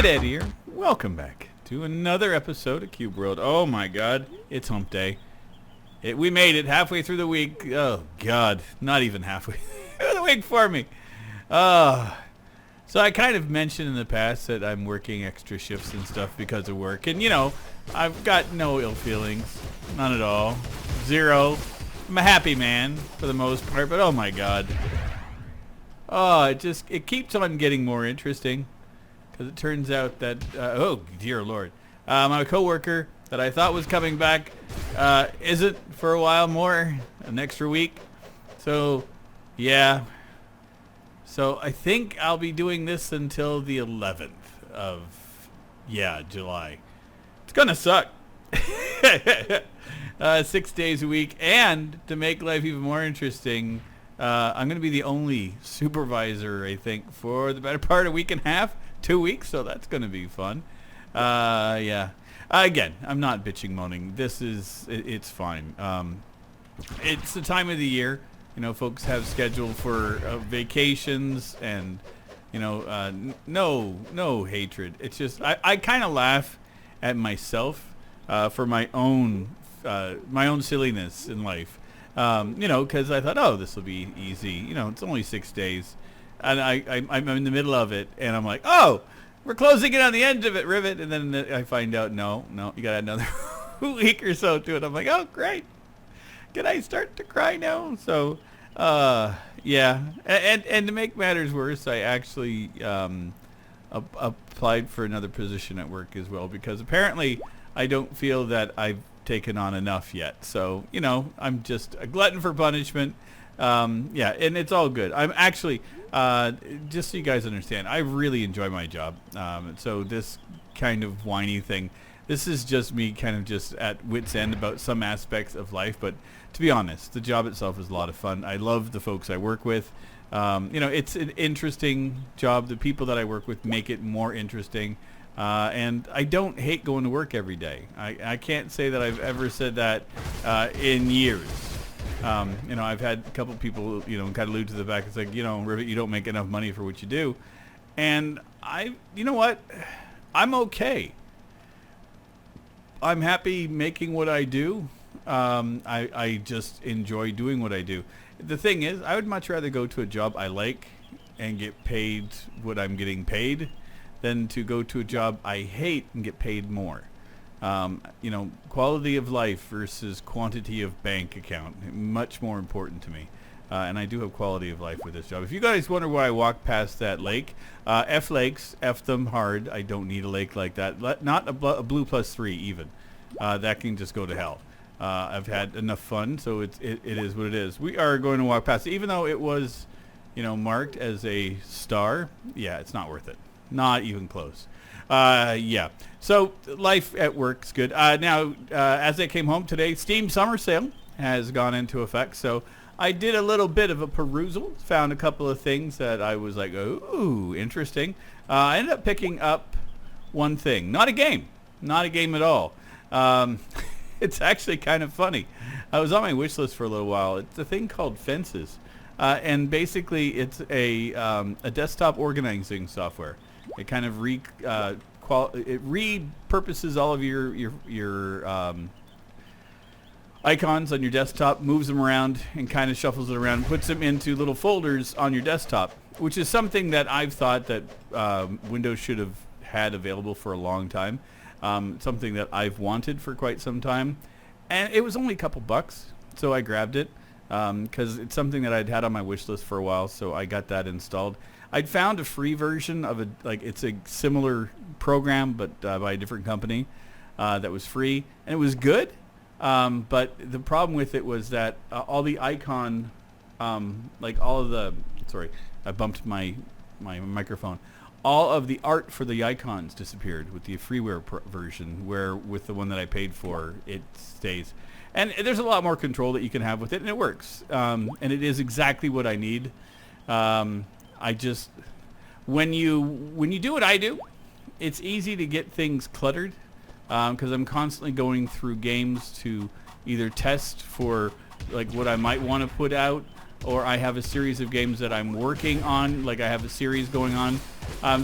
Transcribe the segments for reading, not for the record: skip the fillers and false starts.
Ed here. Welcome back to another episode of Cube World. Oh my God, it's hump day. We made it halfway through the week. Oh God, not even halfway through the week for me. So I kind of mentioned in the past that I'm working extra shifts and stuff because of work. And, you know, I've got no ill feelings. None at all. Zero. I'm a happy man for the most part. But, oh, my God. Oh, it keeps on getting more interesting. Because it turns out that, oh, dear Lord. My coworker that I thought was coming back isn't for a while more. An extra week. So, yeah. So I think I'll be doing this until the 11th of, July. It's going to suck. 6 days a week. And to make life even more interesting, I'm going to be the only supervisor, I think, for the better part of a week and a half, 2 weeks. So that's going to be fun. Again, I'm not bitching, moaning. It's fine. It's the time of the year. You know, folks have scheduled for vacations and, you know, no hatred. It's just I kind of laugh at myself for my own silliness in life. You know, because I thought, oh, this will be easy. You know, it's only 6 days, and I'm in the middle of it, and I'm like, oh, we're closing in on the end of it, Rivet, and then I find out, no, you got another week or so to it. I'm like, oh, great. Can I start to cry now? So, yeah. And to make matters worse, I actually applied for another position at work as well because apparently I don't feel that I've taken on enough yet. So, you know, I'm just a glutton for punishment. Yeah, and it's all good. I'm actually, just so you guys understand, I really enjoy my job. So this kind of whiny thing, this is just me kind of just at wit's end about some aspects of life, but to be honest, the job itself is a lot of fun. I love the folks I work with. You know, it's an interesting job. The people that I work with make it more interesting. And I don't hate going to work every day. I can't say that I've ever said that in years. You know, I've had a couple people, you know, kind of allude to the fact it's like, you know, Rivet, you don't make enough money for what you do. And you know what? I'm okay. I'm happy making what I do. I just enjoy doing what I do. The thing is, I would much rather go to a job I like and get paid what I'm getting paid than to go to a job I hate and get paid more. You know, quality of life versus quantity of bank account, much more important to me. And I do have quality of life with this job. If you guys wonder why I walk past that lake, F lakes, F them hard. I don't need a lake like that. Not a blue +3 even. That can just go to hell. I've had enough fun, so it is what it is. We are going to walk past it. Even though it was, you know, marked as a star, yeah, it's not worth it. Not even close. Yeah. So life at work's good. Now, as I came home today, Steam Summer Sale has gone into effect, so I did a little bit of a perusal, found a couple of things that I was like, ooh, interesting. I ended up picking up one thing. Not a game at all. It's actually kind of funny. I was on my wish list for a little while. It's a thing called Fences, and basically it's a desktop organizing software. It kind of it repurposes all of your icons on your desktop, moves them around, and kind of shuffles it around, puts them into little folders on your desktop, which is something that I've thought that Windows should have had available for a long time. Something that I've wanted for quite some time, and it was only a couple bucks, so I grabbed it because it's something that I'd had on my wish list for a while, so I got that installed. I'd found a free version of it's a similar program but by a different company that was free, and it was good, but the problem with it was that all the icon, sorry, I bumped my microphone. All of the art for the icons disappeared with the freeware version, where with the one that I paid for, it stays. And there's a lot more control that you can have with it, and it works. And it is exactly what I need. I just, when you do what I do, it's easy to get things cluttered because I'm constantly going through games to either test for like what I might want to put out, or I have a series of games that I'm working on, like I have a series going on.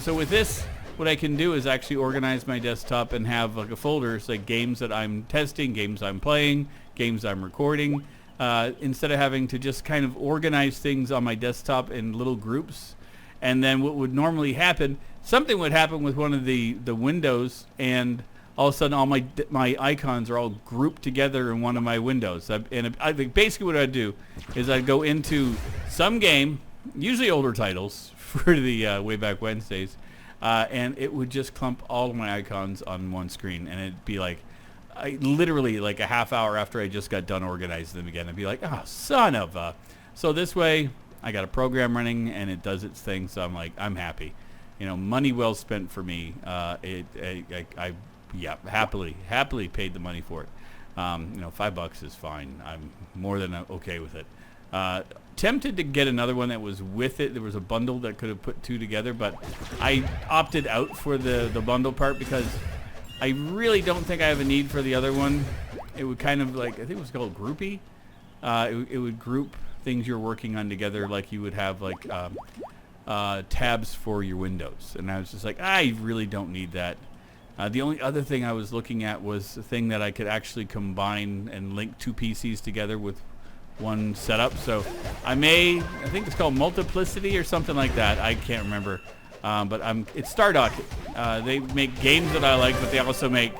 So with this, what I can do is actually organize my desktop and have like a folder. It's like games that I'm testing, games I'm playing, games I'm recording. Instead of having to just kind of organize things on my desktop in little groups. And then what would normally happen, something would happen with one of the windows, and all of a sudden all my icons are all grouped together in one of my windows. And I think basically what I'd do is I'd go into some game, usually older titles for the Way Back Wednesdays, and it would just clump all of my icons on one screen, and it'd be like, literally like a half hour after I just got done organizing them again, I'd be like, oh, son of a. So this way, I got a program running, and it does its thing, so I'm like, I'm happy. Money well spent for me. I happily paid the money for it. $5 is fine. I'm more than okay with it. Tempted to get another one that was with it. There was a bundle that could have put two together, but I opted out for the bundle part because I really don't think I have a need for the other one. It would kind of like, I think it was called Groupie. It would group things you're working on together, like you would have like tabs for your windows. And I was just like, I really don't need that. The only other thing I was looking at was a thing that I could actually combine and link two PCs together with one setup. So I think it's called Multiplicity or something like that. I can't remember. But it's Stardock. They make games that I like, but they also make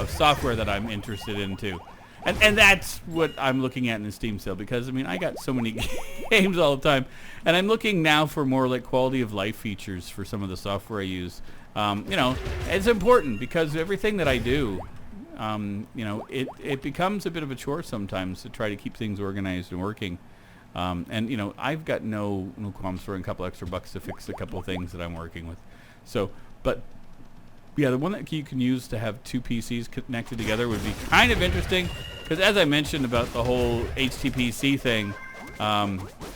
software that I'm interested in too. And that's what I'm looking at in the Steam sale, because I got so many games all the time, and I'm looking now for more like quality of life features for some of the software I use. It's important because everything that I do, it becomes a bit of a chore sometimes to try to keep things organized and working. I've got no qualms throwing a couple extra bucks to fix a couple of things that I'm working with. So, but yeah, the one that you can use to have two PCs connected together would be kind of interesting, because as I mentioned about the whole HTPC thing,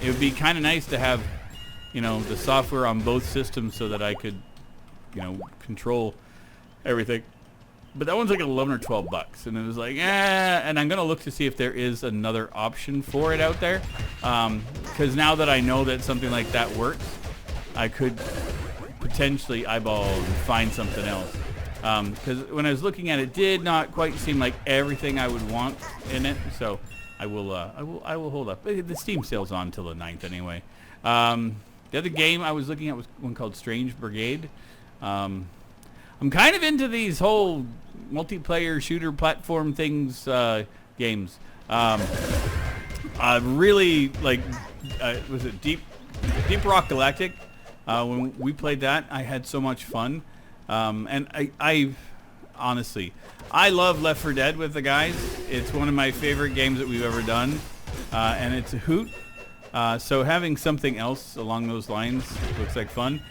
it would be kind of nice to have, the software on both systems so that I could, control everything. But that one's like 11 or 12 bucks, and it was like, and I'm going to look to see if there is another option for it out there, because now that I know that something like that works, I could potentially eyeball and find something else. Because when I was looking at it, did not quite seem like everything I would want in it, so I will hold up. The Steam sale's on until the 9th anyway. The other game I was looking at was one called Strange Brigade. I'm kind of into these whole multiplayer shooter platform things, games. I really like, was it Deep Rock Galactic? When we played that, I had so much fun. And I honestly, I love Left 4 Dead with the guys. It's one of my favorite games that we've ever done. And it's a hoot. So having something else along those lines looks like fun.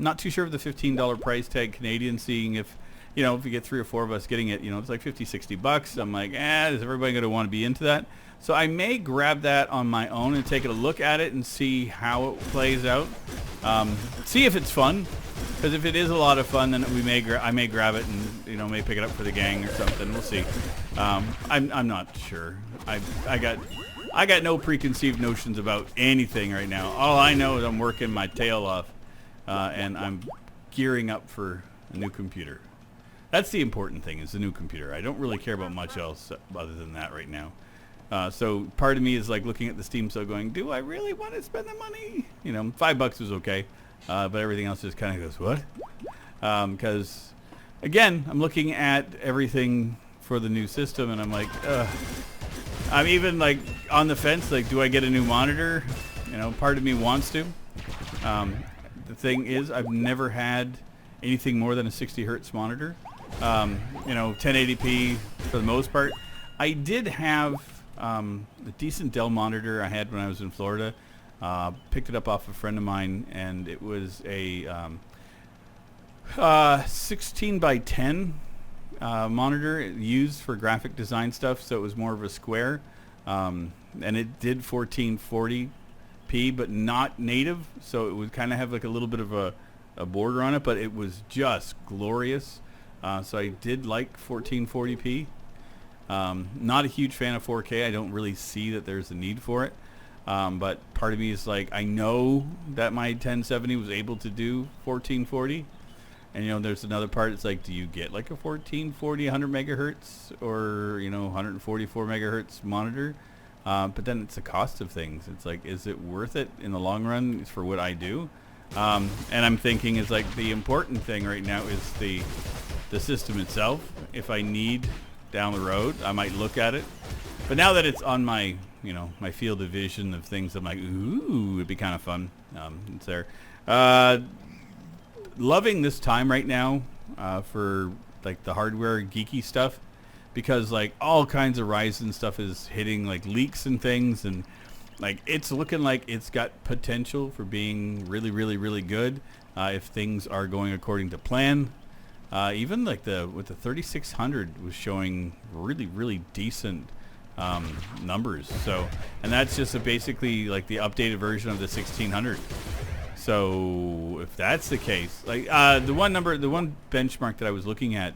Not too sure of the $15 price tag Canadian, seeing if you get 3 or 4 of us getting it, it's like $50-$60. I'm like, is everybody going to want to be into that? So I may grab that on my own and take a look at it and see how it plays out. See if it's fun, because if it is a lot of fun, then I may grab it and may pick it up for the gang or something. We'll see. I'm not sure. I got no preconceived notions about anything right now. All I know is I'm working my tail off, and I'm gearing up for a new computer. That's the important thing, is the new computer. I don't really care about much else other than that right now. So part of me is like looking at the Steam sale going, do I really want to spend the money? $5 is okay. But everything else just kind of goes, what? Because, again, I'm looking at everything for the new system, and I'm like, I'm even like on the fence, like, do I get a new monitor? Part of me wants to. The thing is, I've never had anything more than a 60 hertz monitor. 1080p for the most part. I did have a decent Dell monitor I had when I was in Florida. Picked it up off a friend of mine, and it was a 16 by 10 monitor used for graphic design stuff, so it was more of a square, and it did 1440p, but not native, so it would kind of have like a little bit of a border on it, but it was just glorious. So I did like 1440p. Not a huge fan of 4K. I don't really see that there's a need for it. But part of me is like, I know that my 1070 was able to do 1440. And there's another part. It's like, do you get like a 1440, 100 megahertz, or 144 megahertz monitor? But then it's the cost of things. It's like, is it worth it in the long run for what I do? And I'm thinking is like the important thing right now is the system itself. If I need down the road, I might look at it. But now that it's on my my field of vision of things, I'm like, ooh, it'd be kind of fun. It's there. Loving this time right now for like the hardware geeky stuff, because like all kinds of Ryzen stuff is hitting like leaks and things, and like it's looking like it's got potential for being really, really, really good if things are going according to plan. Even like with the 3600 was showing really, really decent numbers. So, and that's just basically like the updated version of the 1600. So if that's the case, like the one benchmark that I was looking at,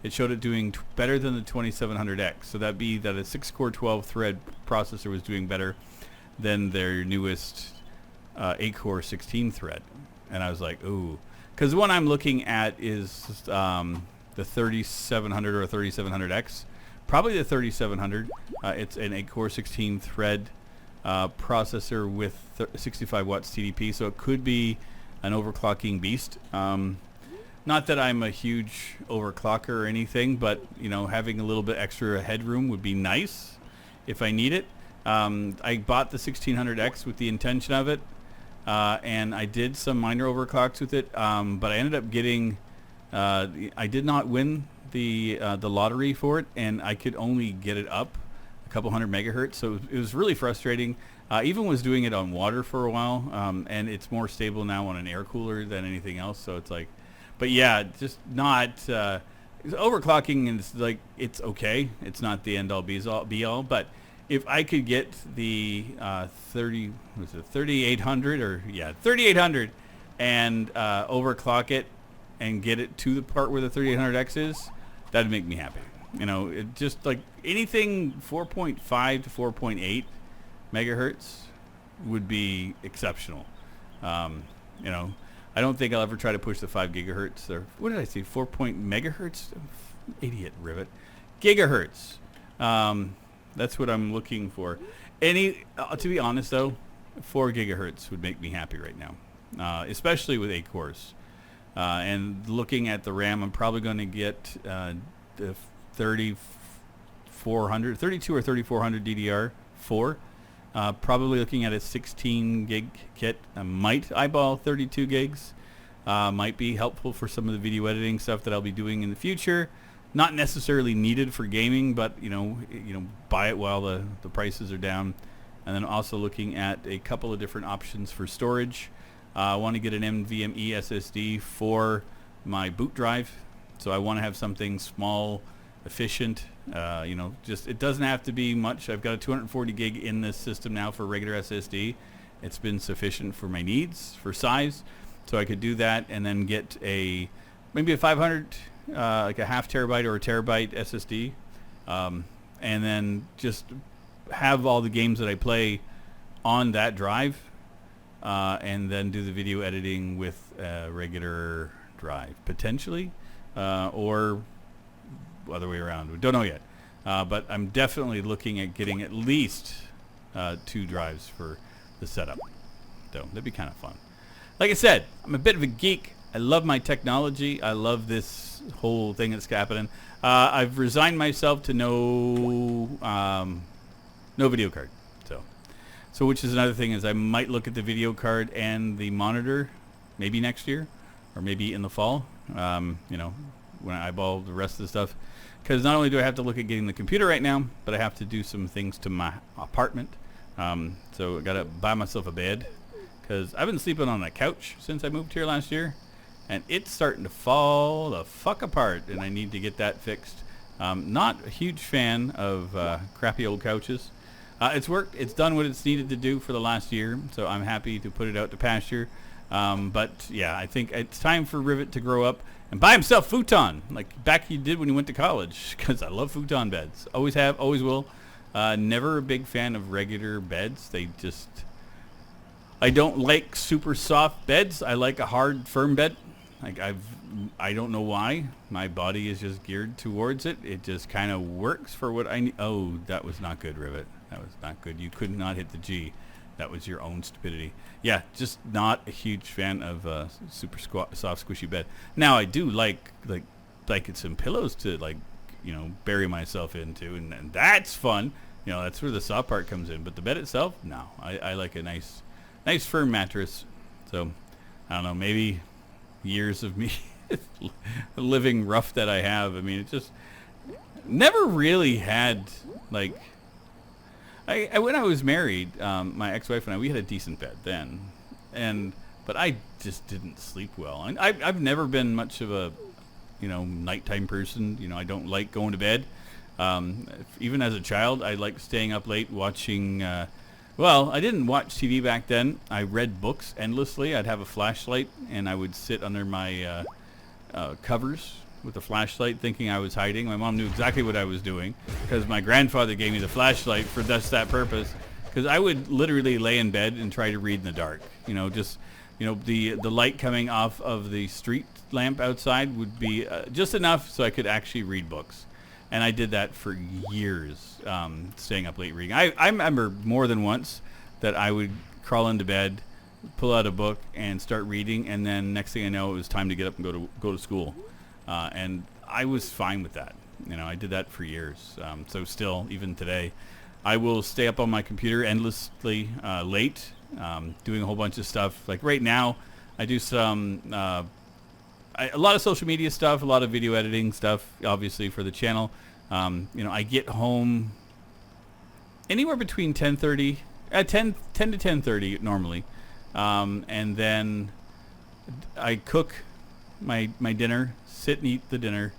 it showed it doing better than the 2700X. So that'd be that a 6-core 12-thread processor was doing better than their newest 8-core 16-thread. And I was like, ooh. Because the one I'm looking at is the 3700 or 3700X. Probably the 3700. It's an 8-core 16-thread processor with 65 watts TDP, so it could be an overclocking beast. Not that I'm a huge overclocker or anything, but having a little bit extra headroom would be nice if I need it. I bought the 1600X with the intention of it, and I did some minor overclocks with it, but I ended up getting I did not win the lottery for it, and I could only get it up a couple hundred megahertz, so it was really frustrating. Even was doing it on water for a while, and it's more stable now on an air cooler than anything else, so it's like, but yeah, just not overclocking, and it's like, it's okay, it's not the end all be all, but if I could get the 3800 and overclock it and get it to the part where the 3800X is, that'd make me happy. It just like anything 4.5 to 4.8 megahertz would be exceptional. I don't think I'll ever try to push the 5 gigahertz. Or what did I say? 4 megahertz? Idiot, Rivet. Gigahertz. That's what I'm looking for. To be honest though, 4 gigahertz would make me happy right now, especially with 8 cores. And looking at the RAM, I'm probably going to get the 32 or 3400 DDR4. Probably looking at a 16 gig kit. I might eyeball 32 gigs. Might be helpful for some of the video editing stuff that I'll be doing in the future. Not necessarily needed for gaming, but buy it while the prices are down. And then also looking at a couple of different options for storage. I want to get an NVMe SSD for my boot drive, so I want to have something small, efficient. Just it doesn't have to be much. I've got a 240 gig in this system now for regular SSD. It's been sufficient for my needs for size, so I could do that and then get maybe a 500, like a half terabyte or a terabyte SSD, and then just have all the games that I play on that drive. And then do the video editing with a regular drive, potentially, or other way around. We don't know yet, but I'm definitely looking at getting at least 2 drives for the setup. So that'd be kind of fun. Like I said, I'm a bit of a geek. I love my technology. I love this whole thing that's happening. I've resigned myself to no video card. So which is another thing is I might look at the video card and the monitor maybe next year or maybe in the fall, when I eyeball the rest of the stuff. Because not only do I have to look at getting the computer right now, but I have to do some things to my apartment. So I got to buy myself a bed because I've been sleeping on a couch since I moved here last year. And it's starting to fall the fuck apart, and I need to get that fixed. Not a huge fan of crappy old couches. It's worked. It's done what it's needed to do for the last year, so I'm happy to put it out to pasture. But yeah, I think it's time for Rivet to grow up and buy himself futon, like back he did when he went to college, because I love futon beds. Always have, always will. Never a big fan of regular beds. I don't like super soft beds. I like a hard, firm bed. Like I don't know why. My body is just geared towards it. It just kind of works for what I need. Oh, that was not good, Rivet. That was not good. You could not hit the G. That was your own stupidity. Yeah, just not a huge fan of super soft, squishy bed. Now I do like blankets and pillows to bury myself into, and that's fun. That's where the soft part comes in. But the bed itself, no. I like a nice firm mattress. So I don't know, maybe years of me living rough that I have. I mean, it just never really had like. When I was married, my ex-wife and I, we had a decent bed then, but I just didn't sleep well. And I've never been much of a, nighttime person. I don't like going to bed. Even as a child, I liked staying up late watching. Well, I didn't watch TV back then. I read books endlessly. I'd have a flashlight, and I would sit under my covers with a flashlight thinking I was hiding. My mom knew exactly what I was doing because my grandfather gave me the flashlight for just that purpose, because I would literally lay in bed and try to read in the dark. The light coming off of the street lamp outside would be just enough so I could actually read books. And I did that for years, staying up late reading. I remember more than once that I would crawl into bed, pull out a book, and start reading, and then next thing I know, it was time to get up and go to school. And I was fine with that. I did that for years. So still, even today, I will stay up on my computer endlessly late, doing a whole bunch of stuff. Like right now, I do some a lot of social media stuff, a lot of video editing stuff, obviously for the channel. I get home anywhere between 10 to 10:30 normally, and then I cook my dinner, sit and eat the dinner,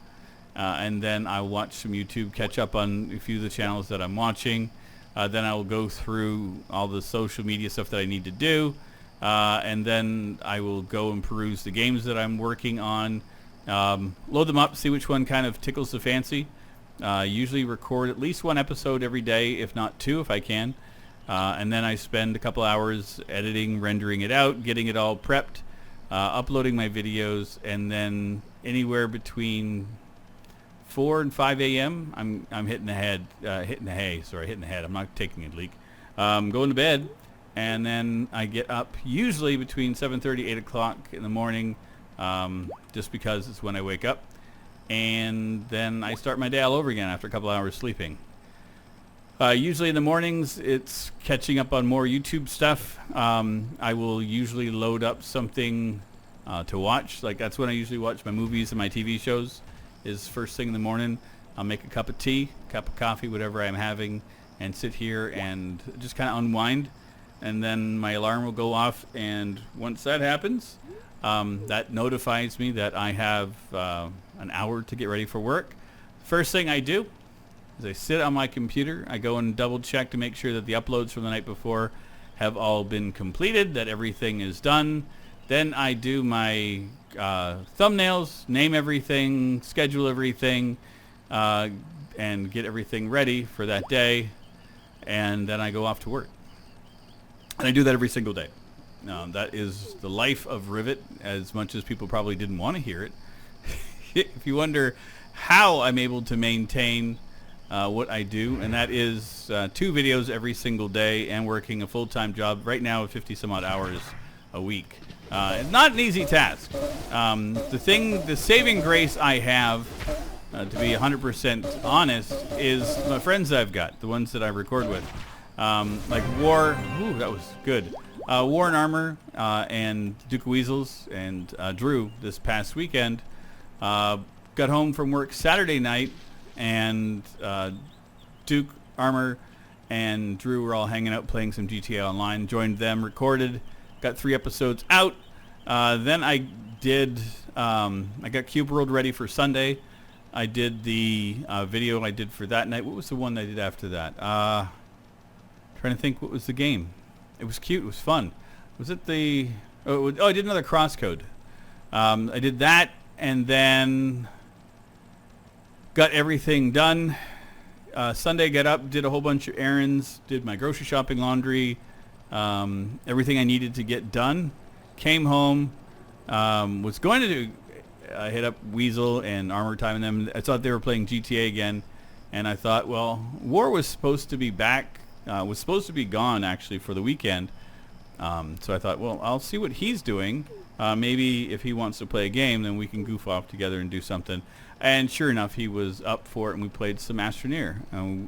and then I'll watch some YouTube, catch up on a few of the channels that I'm watching. Then I'll go through all the social media stuff that I need to do, and then I will go and peruse the games that I'm working on, load them up, see which one kind of tickles the fancy. Usually record at least one episode every day, if not two if I can, and then I spend a couple hours editing, rendering it out, getting it all prepped, uploading my videos, and then anywhere between 4 and 5 a.m. I'm hitting the hay. I'm not taking a leak. Going to bed, and then I get up usually between 7:30, 8 o'clock in the morning, just because it's when I wake up, and then I start my day all over again after a couple hours sleeping. Usually in the mornings, it's catching up on more YouTube stuff. I will usually load up something to watch. Like that's when I usually watch my movies and my TV shows, is first thing in the morning. I'll make a cup of tea, cup of coffee, whatever I'm having, and sit here and just kind of unwind. And then my alarm will go off, and once that happens, that notifies me that I have an hour to get ready for work. First thing I do is I sit on my computer. I go and double check to make sure that the uploads from the night before have all been completed, that everything is done. Then I do my thumbnails, name everything, schedule everything, and get everything ready for that day. And then I go off to work. And I do that every single day. That is the life of Rivet, as much as people probably didn't want to hear it. If you wonder how I'm able to maintain what I do, and that is 2 videos every single day and working a full-time job right now at 50 some odd hours a week. Not an easy task. The saving grace I have, to be 100% honest, is my friends I've got, the ones that I record with. Like War, that was good. War and Armor, and Duke of Weasels, and Drew this past weekend. Got home from work Saturday night, and Duke, Armor, and Drew were all hanging out playing some GTA Online. Joined them, recorded, got 3 episodes out. Then I got Cube World ready for Sunday. I did the video I did for that night. What was the one I did after that? Trying to think what was the game. It was cute. It was fun. Was it the... I did another Crosscode. I did that, and then got everything done. Sunday, got up, did a whole bunch of errands, did my grocery shopping, laundry, everything I needed to get done. Came home, Was going to hit up Weasel and Armor Time and them. I thought they were playing GTA again, and I thought, well, War was supposed to be back, was supposed to be gone actually for the weekend. So I thought, well, I'll see what he's doing. Maybe if he wants to play a game, then we can goof off together and do something. And sure enough, he was up for it, and we played some Astroneer.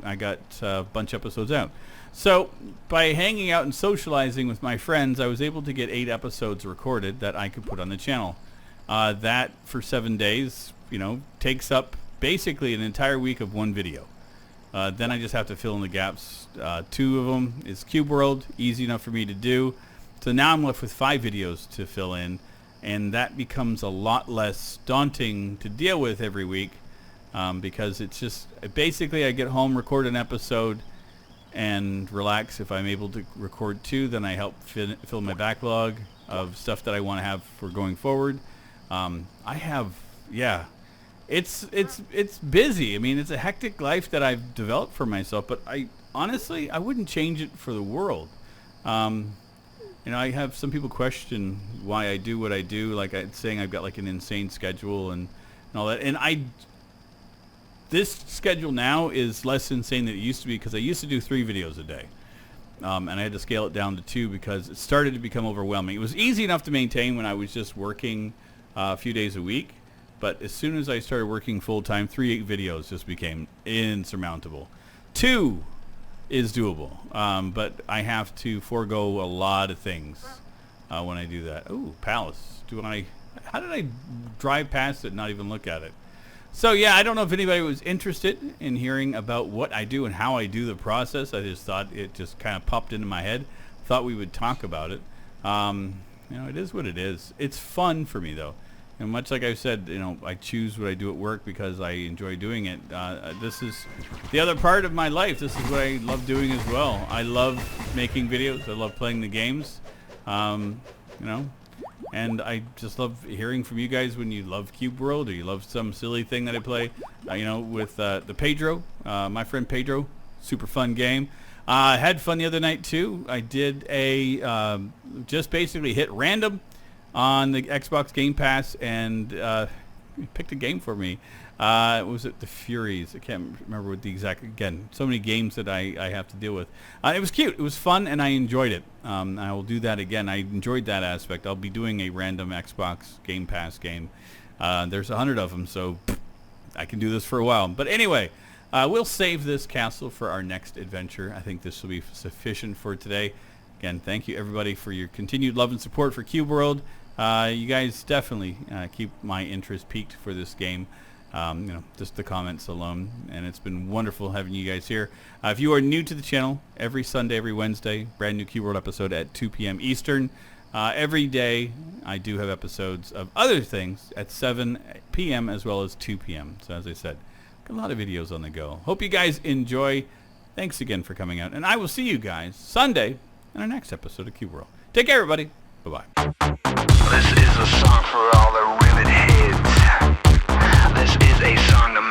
I got a bunch of episodes out. So by hanging out and socializing with my friends, I was able to get 8 episodes recorded that I could put on the channel. That for 7 days, takes up basically an entire week of one video. Then I just have to fill in the gaps. 2 of them is Cube World, easy enough for me to do. So now I'm left with 5 videos to fill in, and that becomes a lot less daunting to deal with every week, because it's just basically I get home, record an episode, and relax. If I'm able to record 2, then I help fill my backlog of stuff that I want to have for going forward. It's busy. I mean, it's a hectic life that I've developed for myself, but I wouldn't change it for the world. I have some people question why I do what I do, like saying I've got like an insane schedule and all that. And this schedule now is less insane than it used to be, because I used to do 3 videos a day. And I had to scale it down to 2 because it started to become overwhelming. It was easy enough to maintain when I was just working a few days a week. But as soon as I started working full-time, 3 videos just became insurmountable. 2 is doable, but I have to forego a lot of things when I do that. Ooh, Palace. How did I drive past it and not even look at it? So yeah, I don't know if anybody was interested in hearing about what I do and how I do the process. I just thought it just kind of popped into my head. Thought we would talk about it. It is what it is. It's fun for me though. And much like I've said, I choose what I do at work because I enjoy doing it. This is the other part of my life. This is what I love doing as well. I love making videos. I love playing the games. And I just love hearing from you guys when you love Cube World or you love some silly thing that I play. With the Pedro, my friend Pedro, super fun game. I had fun the other night too. I did just basically hit random on the Xbox Game Pass and he picked a game for me. Was it The Furies? I can't remember what the exact, again, so many games that I have to deal with. It was cute. It was fun, and I enjoyed it. I will do that again. I enjoyed that aspect. I'll be doing a random Xbox Game Pass game. There's 100 of them, so I can do this for a while. But anyway, we'll save this castle for our next adventure. I think this will be sufficient for today. Again, thank you, everybody, for your continued love and support for Cube World. You guys definitely keep my interest peaked for this game. Just the comments alone, and it's been wonderful having you guys here. If you are new to the channel, every Sunday, every Wednesday, brand new Cube World episode at 2 p.m. Eastern. Every day, I do have episodes of other things at 7 p.m. as well as 2 p.m. So as I said, a lot of videos on the go. Hope you guys enjoy. Thanks again for coming out, and I will see you guys Sunday in our next episode of Cube World. Take care, everybody. Bye-bye. This is a song for all the Rivet heads. This is a song to